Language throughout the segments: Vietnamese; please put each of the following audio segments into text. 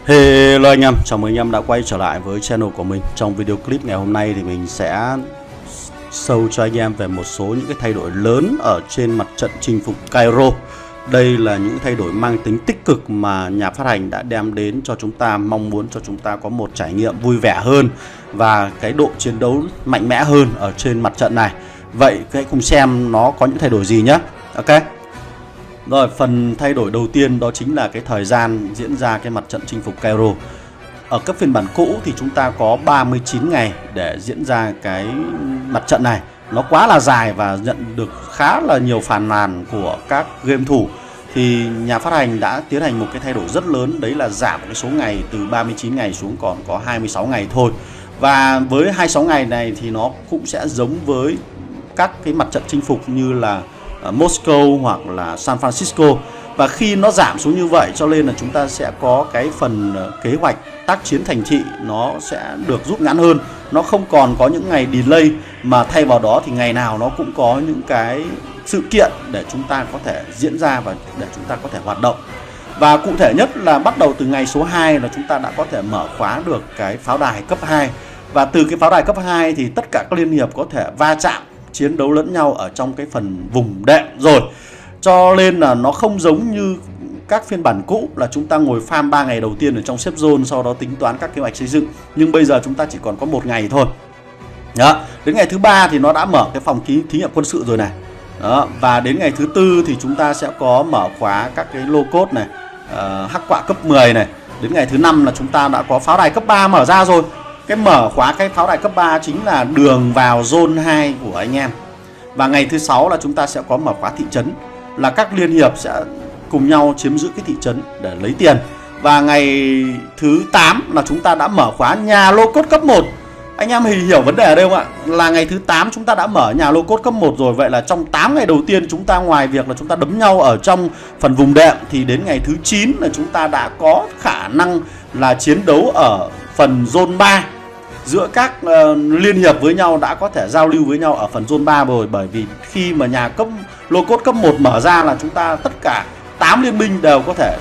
Hello anh em, chào mừng anh em đã quay trở lại với channel của mình. Trong video clip ngày hôm nay thì mình sẽ show cho anh em về một số những cái thay đổi lớn ở trên mặt trận chinh phục Cairo. Đây là những thay đổi mang tính tích cực mà nhà phát hành đã đem đến cho chúng ta, mong muốn cho chúng ta có một trải nghiệm vui vẻ hơn và cái độ chiến đấu mạnh mẽ hơn ở trên mặt trận này. Vậy hãy cùng xem nó có những thay đổi gì nhé. Ok. Rồi, phần thay đổi đầu tiên đó chính là cái thời gian diễn ra cái mặt trận chinh phục Cairo. Ở các phiên bản cũ thì chúng ta có 39 ngày để diễn ra cái mặt trận này. Nó quá là dài và nhận được khá là nhiều phàn nàn của các game thủ. Thì nhà phát hành đã tiến hành một cái thay đổi rất lớn, đấy là giảm cái số ngày từ 39 ngày xuống còn có 26 ngày thôi. Và với 26 ngày này thì nó cũng sẽ giống với các cái mặt trận chinh phục như là Moscow hoặc là San Francisco. Và khi nó giảm xuống như vậy cho nên là chúng ta sẽ có cái phần kế hoạch tác chiến thành thị nó sẽ được rút ngắn hơn. Nó không còn có những ngày delay mà thay vào đó thì ngày nào nó cũng có những cái sự kiện để chúng ta có thể diễn ra và để chúng ta có thể hoạt động. Và cụ thể nhất là bắt đầu từ ngày số 2 là chúng ta đã có thể mở khóa được cái pháo đài cấp 2. Và từ cái pháo đài cấp 2 thì tất cả các liên hiệp có thể va chạm chiến đấu lẫn nhau ở trong cái phần vùng đệm rồi. Cho nên là nó không giống như các phiên bản cũ là chúng ta ngồi farm 3 ngày đầu tiên ở trong safe zone, sau đó tính toán các kế hoạch xây dựng. Nhưng bây giờ chúng ta chỉ còn có 1 ngày thôi. Đó, đến ngày thứ 3 thì nó đã mở cái phòng thí nghiệm quân sự rồi này. Đó, và đến ngày thứ 4 thì chúng ta sẽ có mở khóa các cái lô cốt này, hắc quạ cấp 10 này. Đến ngày thứ 5 là chúng ta đã có pháo đài cấp 3 mở ra rồi. Cái mở khóa cái pháo đài cấp 3 chính là đường vào zone 2 của anh em. Và ngày thứ 6 là chúng ta sẽ có mở khóa thị trấn, là các liên hiệp sẽ cùng nhau chiếm giữ cái thị trấn để lấy tiền. Và ngày thứ 8 là chúng ta đã mở khóa nhà lô cốt cấp 1. Anh em hiểu vấn đề ở đây không ạ? Là ngày thứ 8 chúng ta đã mở nhà lô cốt cấp 1 rồi. Vậy là trong 8 ngày đầu tiên chúng ta ngoài việc là chúng ta đấm nhau ở trong phần vùng đệm thì đến ngày thứ 9 là chúng ta đã có khả năng là chiến đấu ở phần zone 3. Giữa các liên hiệp với nhau đã có thể giao lưu với nhau ở phần zone 3 rồi. Bởi vì khi mà nhà cấp lô cốt cấp 1 mở ra là chúng ta tất cả 8 liên minh đều có thể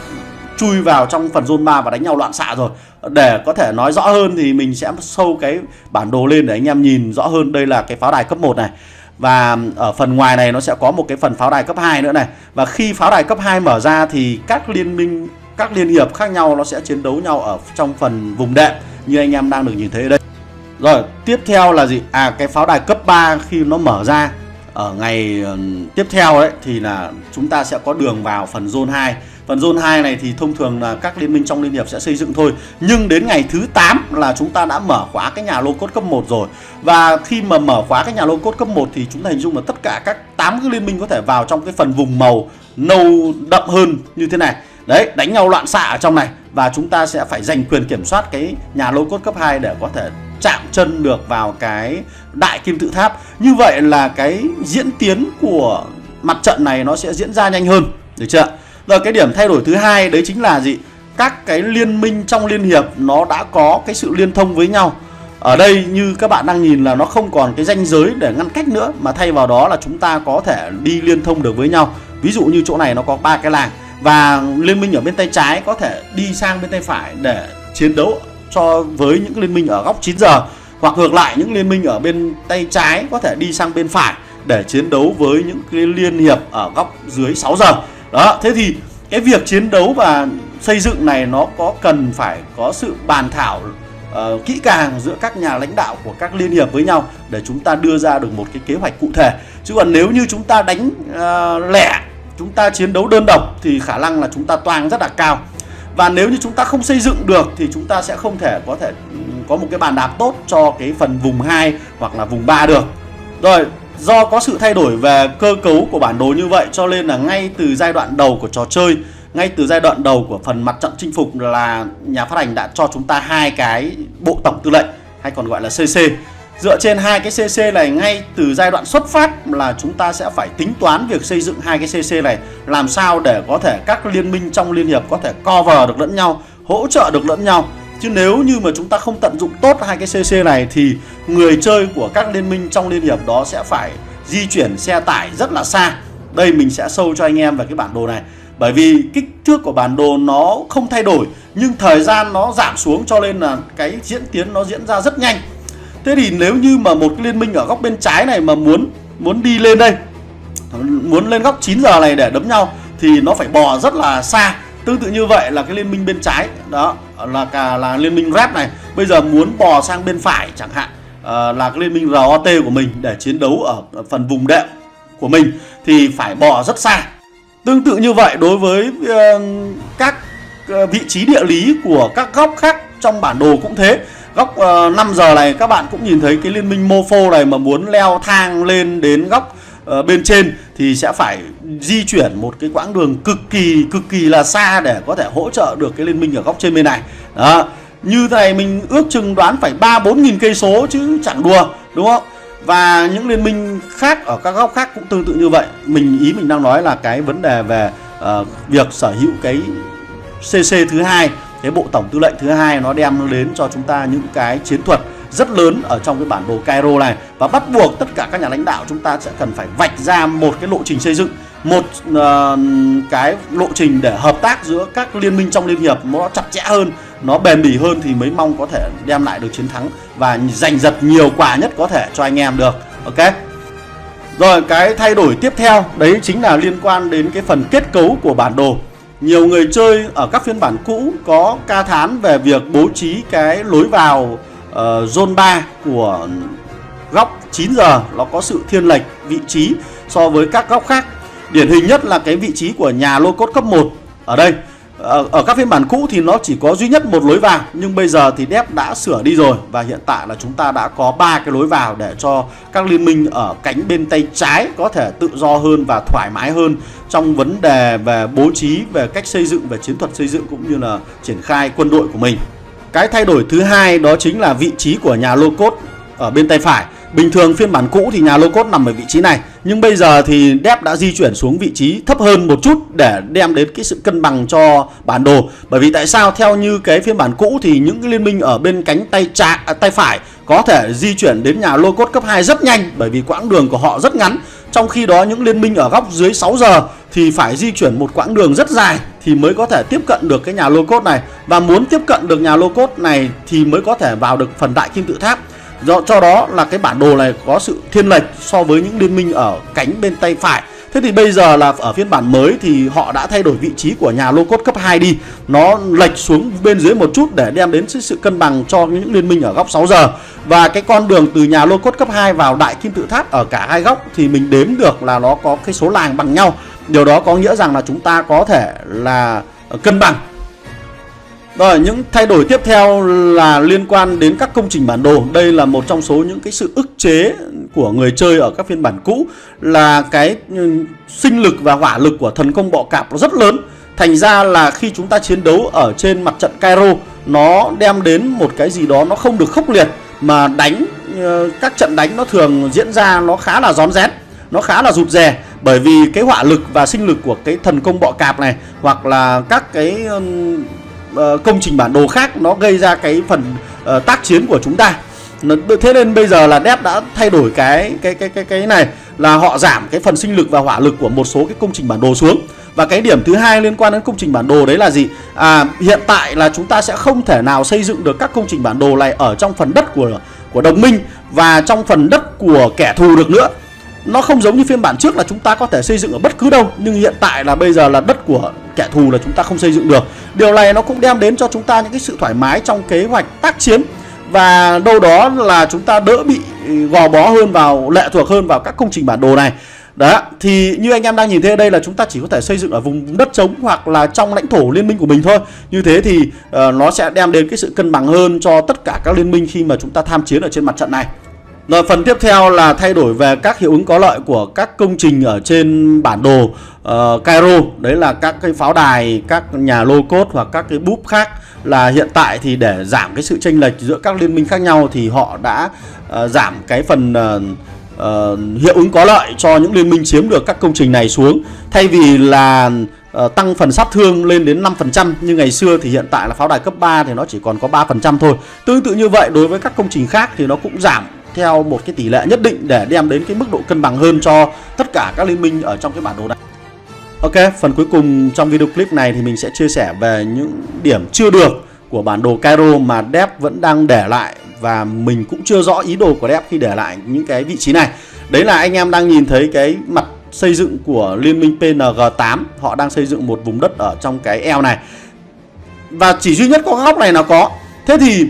chui vào trong phần zone 3 và đánh nhau loạn xạ rồi. Để có thể nói rõ hơn thì mình sẽ show cái bản đồ lên để anh em nhìn rõ hơn. Đây là cái pháo đài cấp 1 này. Và ở phần ngoài này nó sẽ có một cái phần pháo đài cấp 2 nữa này. Và khi pháo đài cấp 2 mở ra thì các liên minh, các liên hiệp khác nhau nó sẽ chiến đấu nhau ở trong phần vùng đệm như anh em đang được nhìn thấy ở đây. Rồi, tiếp theo là gì? Cái pháo đài cấp 3 khi nó mở ra ở ngày tiếp theo đấy thì là chúng ta sẽ có đường vào phần zone 2. Phần zone 2 này thì thông thường là các liên minh trong liên hiệp sẽ xây dựng thôi. Nhưng đến ngày thứ 8 là chúng ta đã mở khóa cái nhà lô cốt cấp 1 rồi. Và khi mà mở khóa cái nhà lô cốt cấp 1 thì chúng ta hình dung là tất cả các 8 cái liên minh có thể vào trong cái phần vùng màu nâu đậm hơn như thế này. Đấy, đánh nhau loạn xạ ở trong này. Và chúng ta sẽ phải giành quyền kiểm soát cái nhà lô cốt cấp 2 để có thể chạm chân được vào cái đại kim tự tháp. Như vậy là cái diễn tiến của mặt trận này nó sẽ diễn ra nhanh hơn, được chưa? Rồi, cái điểm thay đổi thứ hai đấy chính là gì? Các cái liên minh trong liên hiệp nó đã có cái sự liên thông với nhau. Ở đây như các bạn đang nhìn là nó không còn cái ranh giới để ngăn cách nữa, mà thay vào đó là chúng ta có thể đi liên thông được với nhau. Ví dụ như chỗ này nó có 3 cái làng và liên minh ở bên tay trái có thể đi sang bên tay phải để chiến đấu cho với những liên minh ở góc 9 giờ. Hoặc ngược lại, những liên minh ở bên tay trái có thể đi sang bên phải để chiến đấu với những cái liên hiệp ở góc dưới 6 giờ. Đó, thế thì cái việc chiến đấu và xây dựng này nó có cần phải có sự bàn thảo kỹ càng giữa các nhà lãnh đạo của các liên hiệp với nhau để chúng ta đưa ra được một cái kế hoạch cụ thể. Chứ còn nếu như chúng ta đánh lẻ, chúng ta chiến đấu đơn độc thì khả năng là chúng ta toang rất là cao. Và nếu như chúng ta không xây dựng được thì chúng ta sẽ không thể có một cái bàn đạp tốt cho cái phần vùng 2 hoặc là vùng 3 được. Rồi, do có sự thay đổi về cơ cấu của bản đồ như vậy cho nên là ngay từ giai đoạn đầu của trò chơi, ngay từ giai đoạn đầu của phần mặt trận chinh phục là nhà phát hành đã cho chúng ta 2 cái bộ tổng tư lệnh hay còn gọi là CC. Dựa trên 2 cái CC này, ngay từ giai đoạn xuất phát là chúng ta sẽ phải tính toán việc xây dựng 2 cái CC này làm sao để có thể các liên minh trong liên hiệp có thể cover được lẫn nhau, hỗ trợ được lẫn nhau. Chứ nếu như mà chúng ta không tận dụng tốt 2 cái CC này thì người chơi của các liên minh trong liên hiệp đó sẽ phải di chuyển xe tải rất là xa. Đây mình sẽ show cho anh em về cái bản đồ này. Bởi vì kích thước của bản đồ nó không thay đổi nhưng thời gian nó giảm xuống, cho nên là cái diễn tiến nó diễn ra rất nhanh. Thế thì nếu như mà một cái liên minh ở góc bên trái này mà muốn đi lên đây, muốn lên góc 9 giờ này để đấm nhau thì nó phải bò rất là xa. Tương tự như vậy là cái liên minh bên trái đó là liên minh Red này, bây giờ muốn bò sang bên phải chẳng hạn, là cái liên minh ROT của mình để chiến đấu ở phần vùng đệm của mình thì phải bò rất xa. Tương tự như vậy đối với các vị trí địa lý của các góc khác trong bản đồ cũng thế. Góc 5 giờ này các bạn cũng nhìn thấy cái liên minh Mofo này mà muốn leo thang lên đến góc bên trên thì sẽ phải di chuyển một cái quãng đường cực kỳ là xa để có thể hỗ trợ được cái liên minh ở góc trên bên này. Đó. Như thế này mình ước chừng đoán phải 3-4 nghìn cây số chứ chẳng đùa, đúng không? Và những liên minh khác ở các góc khác cũng tương tự như vậy. Ý mình đang nói là cái vấn đề về việc sở hữu cái CC thứ hai, cái bộ tổng tư lệnh thứ hai, nó đem đến cho chúng ta những cái chiến thuật rất lớn ở trong cái bản đồ Cairo này. Và bắt buộc tất cả các nhà lãnh đạo chúng ta sẽ cần phải vạch ra một cái lộ trình xây dựng, một cái lộ trình để hợp tác giữa các liên minh trong liên hiệp nó chặt chẽ hơn, nó bền bỉ hơn thì mới mong có thể đem lại được chiến thắng và giành giật nhiều quả nhất có thể cho anh em được. Ok. Rồi cái thay đổi tiếp theo đấy chính là liên quan đến cái phần kết cấu của bản đồ. Nhiều người chơi ở các phiên bản cũ có ca thán về việc bố trí cái lối vào zone 3 của góc 9 giờ nó có sự thiên lệch vị trí so với các góc khác. Điển hình nhất là cái vị trí của nhà lô cốt cấp 1 ở đây. Ở các phiên bản cũ thì nó chỉ có duy nhất một lối vào, nhưng bây giờ thì Dep đã sửa đi rồi và hiện tại là chúng ta đã có 3 cái lối vào để cho các liên minh ở cánh bên tay trái có thể tự do hơn và thoải mái hơn trong vấn đề về bố trí, về cách xây dựng, về chiến thuật xây dựng cũng như là triển khai quân đội của mình. Cái thay đổi thứ hai đó chính là vị trí của nhà lô cốt ở bên tay phải. Bình thường phiên bản cũ thì nhà lô cốt nằm ở vị trí này, nhưng bây giờ thì Dep đã di chuyển xuống vị trí thấp hơn một chút để đem đến cái sự cân bằng cho bản đồ. Bởi vì tại sao? Theo như cái phiên bản cũ thì những cái liên minh ở bên cánh tay phải có thể di chuyển đến nhà lô cốt cấp 2 rất nhanh, bởi vì quãng đường của họ rất ngắn. Trong khi đó những liên minh ở góc dưới 6 giờ thì phải di chuyển một quãng đường rất dài thì mới có thể tiếp cận được cái nhà lô cốt này. Và muốn tiếp cận được nhà lô cốt này thì mới có thể vào được phần đại kim tự tháp. Do đó là cái bản đồ này có sự thiên lệch so với những liên minh ở cánh bên tay phải. Thế thì bây giờ là ở phiên bản mới thì họ đã thay đổi vị trí của nhà lô cốt cấp 2 đi. Nó lệch xuống bên dưới một chút để đem đến sự cân bằng cho những liên minh ở góc 6 giờ. Và cái con đường từ nhà lô cốt cấp 2 vào đại kim tự tháp ở cả hai góc thì mình đếm được là nó có cái số làng bằng nhau. Điều đó có nghĩa rằng là chúng ta có thể là cân bằng. Rồi, những thay đổi tiếp theo là liên quan đến các công trình bản đồ. Đây là một trong số những cái sự ức chế của người chơi ở các phiên bản cũ, là cái sinh lực và hỏa lực của thần công bọ cạp nó rất lớn. Thành ra là khi chúng ta chiến đấu ở trên mặt trận Cairo, nó đem đến một cái gì đó nó không được khốc liệt, mà các trận đánh nó thường diễn ra nó khá là rón rén, nó khá là rụt rè. Bởi vì cái hỏa lực và sinh lực của cái thần công bọ cạp này, hoặc là các cái công trình bản đồ khác, nó gây ra cái phần tác chiến của chúng ta. Thế nên bây giờ là Dep đã thay đổi cái này, là họ giảm cái phần sinh lực và hỏa lực của một số cái công trình bản đồ xuống. Và cái điểm thứ hai liên quan đến công trình bản đồ đấy là gì? Hiện tại là chúng ta sẽ không thể nào xây dựng được các công trình bản đồ này ở trong phần đất của đồng minh và trong phần đất của kẻ thù được nữa. Nó không giống như phiên bản trước là chúng ta có thể xây dựng ở bất cứ đâu, nhưng hiện tại là bây giờ là đất của kẻ thù là chúng ta không xây dựng được. Điều này nó cũng đem đến cho chúng ta những cái sự thoải mái trong kế hoạch tác chiến, và đâu đó là chúng ta đỡ bị gò bó hơn vào, lệ thuộc hơn vào các công trình bản đồ này. Đó, thì như anh em đang nhìn thấy ở đây là chúng ta chỉ có thể xây dựng ở vùng đất trống hoặc là trong lãnh thổ liên minh của mình thôi. Như thế thì nó sẽ đem đến cái sự cân bằng hơn cho tất cả các liên minh khi mà chúng ta tham chiến ở trên mặt trận này. Rồi, phần tiếp theo là thay đổi về các hiệu ứng có lợi của các công trình ở trên bản đồ Cairo. Đấy là các cái pháo đài, các nhà lô cốt hoặc các cái búp khác. Là hiện tại thì để giảm cái sự chênh lệch giữa các liên minh khác nhau thì họ đã giảm cái phần hiệu ứng có lợi cho những liên minh chiếm được các công trình này xuống. Thay vì là tăng phần sát thương lên đến 5% như ngày xưa thì hiện tại là pháo đài cấp 3 thì nó chỉ còn có 3% thôi. Tương tự như vậy đối với các công trình khác thì nó cũng giảm theo một cái tỷ lệ nhất định để đem đến cái mức độ cân bằng hơn cho tất cả các liên minh ở trong cái bản đồ này. Ok, phần cuối cùng trong video clip này thì mình sẽ chia sẻ về những điểm chưa được của bản đồ Cairo mà Dev vẫn đang để lại, và mình cũng chưa rõ ý đồ của Dev khi để lại những cái vị trí này. Đấy là anh em đang nhìn thấy cái mặt xây dựng của liên minh PNG8, họ đang xây dựng một vùng đất ở trong cái eo này. Và chỉ duy nhất có góc này là có. Thế thì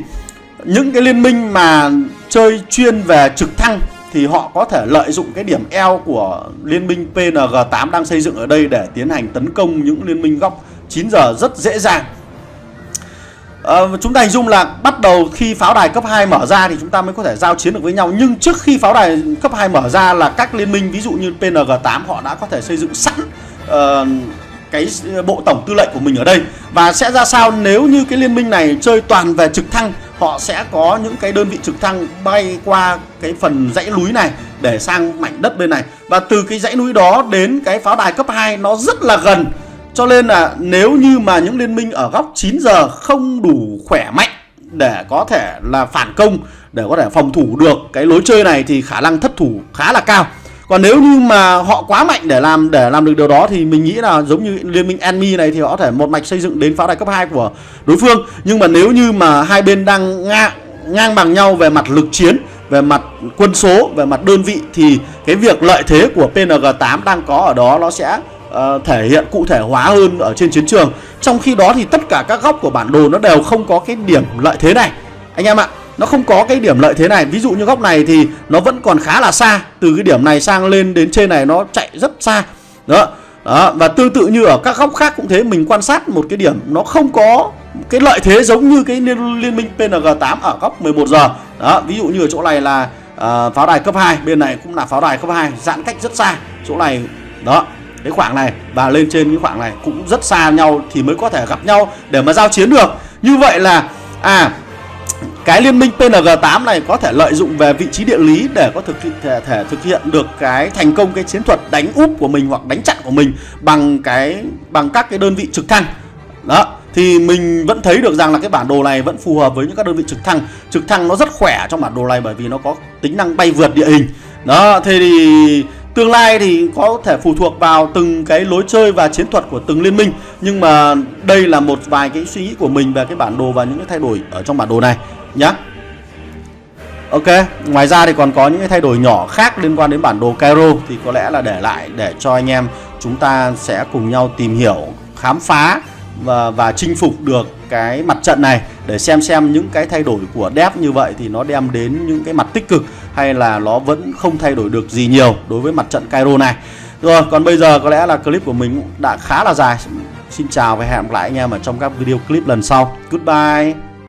những cái liên minh mà chơi chuyên về trực thăng thì họ có thể lợi dụng cái điểm eo của liên minh PNG8 đang xây dựng ở đây để tiến hành tấn công những liên minh góc 9 giờ rất dễ dàng. Chúng ta hình dung là bắt đầu khi pháo đài cấp 2 mở ra thì chúng ta mới có thể giao chiến được với nhau. Nhưng trước khi pháo đài cấp 2 mở ra là các liên minh ví dụ như PNG8 họ đã có thể xây dựng sẵn cái bộ tổng tư lệnh của mình ở đây. Và sẽ ra sao nếu như cái liên minh này chơi toàn về trực thăng, họ sẽ có những cái đơn vị trực thăng bay qua cái phần dãy núi này để sang mảnh đất bên này. Và từ cái dãy núi đó đến cái pháo đài cấp 2 nó rất là gần. Cho nên là nếu như mà những liên minh ở góc 9 giờ không đủ khỏe mạnh để có thể là phản công, để có thể phòng thủ được cái lối chơi này thì khả năng thất thủ khá là cao. Còn nếu như mà họ quá mạnh để làm được điều đó thì mình nghĩ là giống như liên minh enemy này thì họ có thể một mạch xây dựng đến pháo đài cấp 2 của đối phương. Nhưng mà nếu như mà hai bên đang ngang bằng nhau về mặt lực chiến, về mặt quân số, về mặt đơn vị thì cái việc lợi thế của PNG8 đang có ở đó nó sẽ thể hiện cụ thể hóa hơn ở trên chiến trường. Trong khi đó thì tất cả các góc của bản đồ nó đều không có cái điểm lợi thế này anh em ạ. Nó không có cái điểm lợi thế này. Ví dụ như góc này thì nó vẫn còn khá là xa. Từ cái điểm này sang lên đến trên này nó chạy rất xa. Đó. Và tương tự như ở các góc khác cũng thế. Mình quan sát một cái điểm nó không có cái lợi thế giống như cái liên minh PNG8 ở góc 11 giờ. Đó. Ví dụ như ở chỗ này là pháo đài cấp 2. Bên này cũng là pháo đài cấp 2. Giãn cách rất xa. Chỗ này đó, cái khoảng này và lên trên cái khoảng này cũng rất xa nhau thì mới có thể gặp nhau để mà giao chiến được. Như vậy là cái liên minh PNG8 này có thể lợi dụng về vị trí địa lý để có thể thực hiện được cái thành công cái chiến thuật đánh úp của mình hoặc đánh chặn của mình bằng các cái đơn vị trực thăng. Đó, thì mình vẫn thấy được rằng là cái bản đồ này vẫn phù hợp với những các đơn vị trực thăng. Trực thăng nó rất khỏe trong bản đồ này bởi vì nó có tính năng bay vượt địa hình. Đó, thế thì tương lai thì có thể phụ thuộc vào từng cái lối chơi và chiến thuật của từng liên minh. Nhưng mà đây là một vài cái suy nghĩ của mình về cái bản đồ và những cái thay đổi ở trong bản đồ này nhé. Ok, ngoài ra thì còn có những cái thay đổi nhỏ khác liên quan đến bản đồ Cairo thì có lẽ là để lại để cho anh em chúng ta sẽ cùng nhau tìm hiểu, khám phá và chinh phục được cái mặt trận này để xem những cái thay đổi của Dev như vậy thì nó đem đến những cái mặt tích cực hay là nó vẫn không thay đổi được gì nhiều đối với mặt trận Cairo này. Rồi, còn bây giờ có lẽ là clip của mình đã khá là dài. Xin chào và hẹn gặp lại anh em ở trong các video clip lần sau. Goodbye.